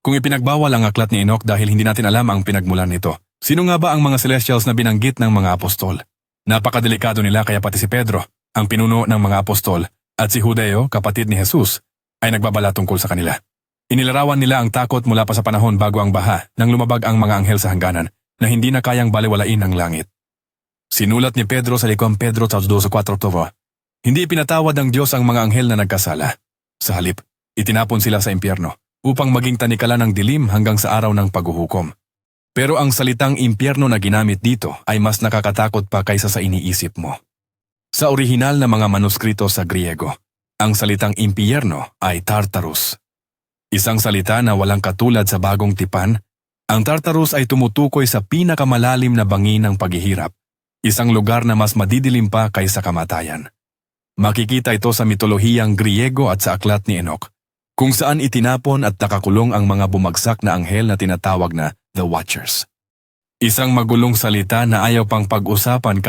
Kung ipinagbawal ang aklat ni Enoch dahil hindi natin alam ang pinagmulan nito, sino nga ba ang mga celestials na binanggit ng mga apostol? Napakadelikado nila kaya pati si Pedro, ang pinuno ng mga apostol, at si Judeo, kapatid ni Jesus, ay nagbabala tungkol sa kanila. Inilarawan nila ang takot mula pa sa panahon bago ang baha nang lumabag ang mga anghel sa hangganan na hindi na kayang baliwalain ng langit. Sinulat ni Pedro sa likong Pedro 2:4, hindi ipinatawad ng Diyos ang mga anghel na nagkasala. Sa halip, itinapon sila sa impyerno upang maging tanikala ng dilim hanggang sa araw ng paghuhukom. Pero ang salitang impyerno na ginamit dito ay mas nakakatakot pa kaysa sa iniisip mo. Sa orihinal na mga manuskrito sa Griego, ang salitang impyerno ay Tartarus. Isang salita na walang katulad sa bagong tipan, ang Tartarus ay tumutukoy sa pinakamalalim na bangin ng paghihirap, isang lugar na mas madidilim pa kaysa kamatayan. Makikita ito sa mitolohiyang Griego at sa aklat ni Enoch, kung saan itinapon at nakakulong ang mga bumagsak na anghel na tinatawag na The Watchers. Isang magulong salita na ayaw pang pag-usapan